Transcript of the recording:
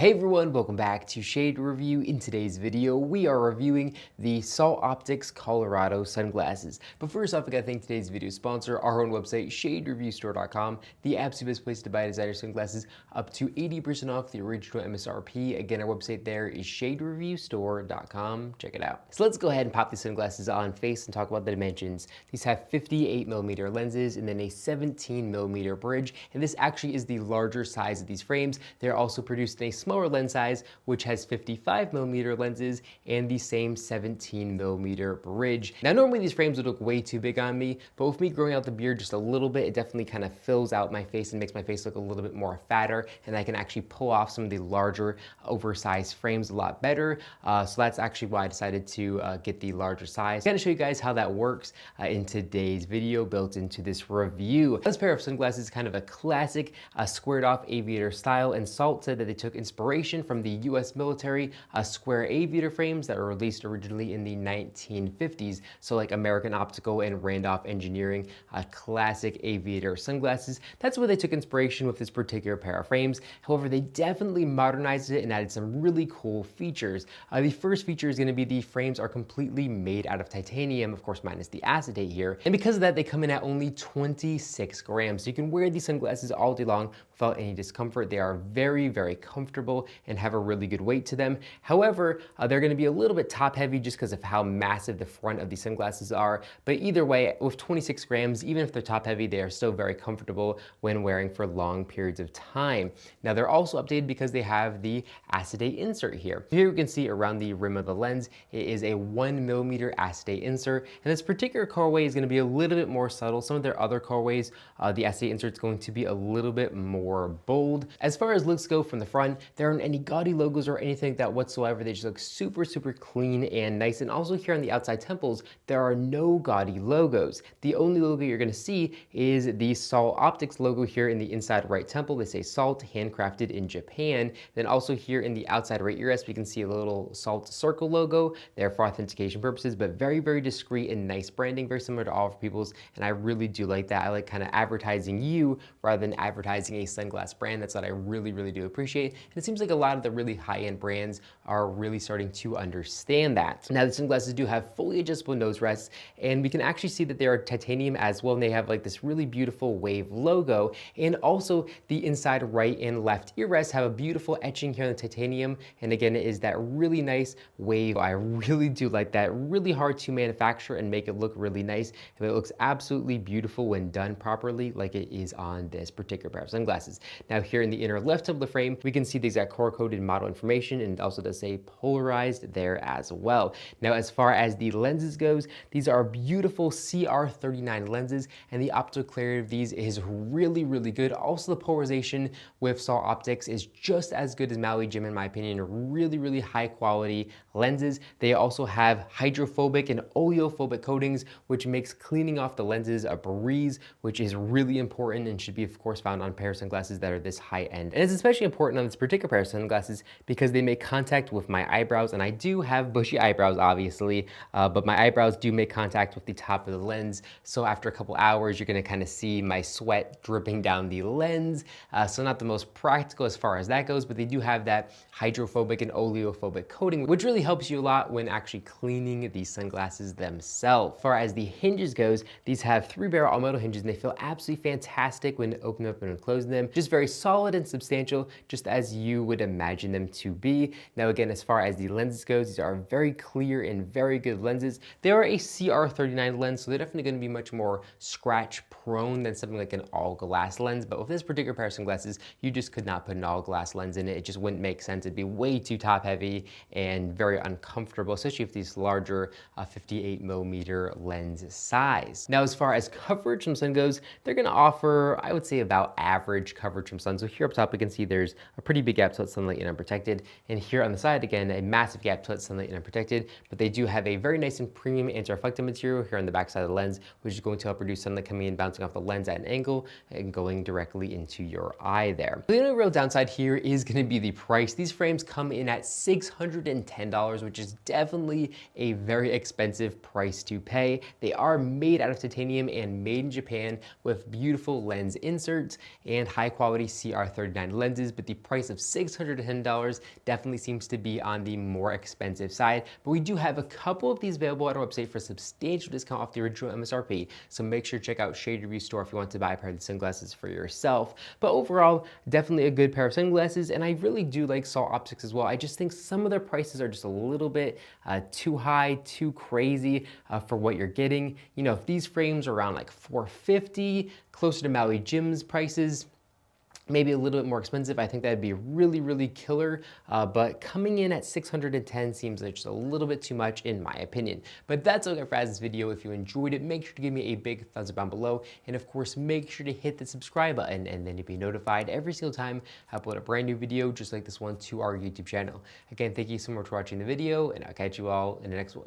Hey everyone, welcome back to Shade Review. In today's video, we are reviewing the Salt Optics Colorado sunglasses. But first off, I gotta thank today's video sponsor, our own website, shadereviewstore.com, the absolute best place to buy designer sunglasses, up to 80% off the original MSRP. Again, our website there is shadereviewstore.com. Check it out. So let's go ahead and pop these sunglasses on face and talk about the dimensions. These have 58mm lenses and then a 17mm bridge, and this actually is the larger size of these frames. They're also produced in a smaller lens size, which has 55mm lenses and the same 17mm bridge. Now, normally these frames would look way too big on me, but with me growing out the beard just a little bit, it definitely kind of fills out my face and makes my face look a little bit more fatter, and I can actually pull off some of the larger, oversized frames a lot better. So that's actually why I decided to get the larger size. I'm gonna show you guys how that works in today's video built into this review. This pair of sunglasses is kind of a classic squared off aviator style, and Salt said that they took inspiration from the US military square aviator frames that were released originally in the 1950s. So like American Optical and Randolph Engineering, classic aviator sunglasses. That's where they took inspiration with this particular pair of frames. However, they definitely modernized it and added some really cool features. The first feature is going to be the frames are completely made out of titanium, of course minus the acetate here. And because of that, they come in at only 26 grams. So you can wear these sunglasses all day long without any discomfort. They are very, very comfortable and have a really good weight to them. However, they're going to be a little bit top heavy just because of how massive the front of these sunglasses are. But either way, with 26 grams, even if they're top heavy, they are still very comfortable when wearing for long periods of time. Now they're also updated because they have the acetate insert here. Here you can see around the rim of the lens, it is a 1mm acetate insert. And this particular colorway is going to be a little bit more subtle. Some of their other colorways, the acetate insert is going to be a little bit more bold. As far as looks go from the front, there aren't any gaudy logos or anything like that whatsoever. They just look super, super clean and nice. And also here on the outside temples, there are no gaudy logos. The only logo you're going to see is the Salt Optics logo here in the inside right temple. They say Salt, handcrafted in Japan. Then also here in the outside right ear rest, we can see a little Salt circle logo there for authentication purposes, but very, very discreet and nice branding, very similar to Oliver Peoples. And I really do like that. I like kind of advertising you rather than advertising a sunglass brand. That's what I really, really do appreciate. And it seems like a lot of the really high-end brands are really starting to understand that. Now the sunglasses do have fully adjustable nose rests, and we can actually see that they are titanium as well. And they have like this really beautiful wave logo. And also the inside right and left ear rests have a beautiful etching here on the titanium. And again, it is that really nice wave. I really do like that. Really hard to manufacture and make it look really nice. And it looks absolutely beautiful when done properly, like it is on this particular pair of sunglasses. Now here in the inner left of the frame, we can see the exact color-coded model information, and it also does say polarized there as well. Now as far as the lenses goes, these are beautiful CR39 lenses, and the optical clarity of these is really, really good. Also the polarization with Salt Optics is just as good as Maui Jim in my opinion. Really, really high quality lenses. They also have hydrophobic and oleophobic coatings, which makes cleaning off the lenses a breeze, which is really important and should be of course found on pair of sunglasses that are this high end. And it's especially important on this particular pair of sunglasses because they make contact with my eyebrows, and I do have bushy eyebrows obviously, but my eyebrows do make contact with the top of the lens. So after a couple hours, you're gonna kind of see my sweat dripping down the lens. So not the most practical as far as that goes, but they do have that hydrophobic and oleophobic coating, which really helps you a lot when actually cleaning these sunglasses themselves. As far as the hinges goes, these have 3-barrel all metal hinges, and they feel absolutely fantastic when opening up and closing them. Just very solid and substantial, just as you would imagine them to be. Now again, as far as the lenses goes, these are very clear and very good lenses. They are a CR39 lens, so they're definitely going to be much more scratch prone than something like an all glass lens. But with this particular pair of sunglasses, you just could not put an all glass lens in it. It just wouldn't make sense. It'd be way too top heavy and very uncomfortable, especially with these larger 58mm lens size. Now as far as coverage from sun goes, they're going to offer, I would say, about average coverage from sun. So here up top we can see there's a pretty big gap to let sunlight in unprotected, and here on the side again a massive gap to let sunlight in unprotected. But they do have a very nice and premium anti-reflective material here on the back side of the lens, which is going to help reduce sunlight coming in, bouncing off the lens at an angle and going directly into your eye there. The only real downside here is going to be the price. These frames come in at $610, which is definitely a very expensive price to pay. They are made out of titanium and made in Japan with beautiful lens inserts and high quality CR39 lenses, but the price of $610 definitely seems to be on the more expensive side, but we do have a couple of these available at our website for a substantial discount off the original MSRP, so make sure to check out Shade Review Store if you want to buy a pair of these sunglasses for yourself. But overall, definitely a good pair of sunglasses, and I really do like Salt Optics as well. I just think some of their prices are just a little bit too high, too crazy for what you're getting. You know, if these frames are around like $450, closer to Maui Jim's prices, maybe a little bit more expensive, I think that'd be really, really killer. But coming in at $610 seems like just a little bit too much in my opinion. But that's all I got for this video. If you enjoyed it, make sure to give me a big thumbs up down below. And of course, make sure to hit the subscribe button, and then you'll be notified every single time I upload a brand new video just like this one to our YouTube channel. Again, thank you so much for watching the video, and I'll catch you all in the next one.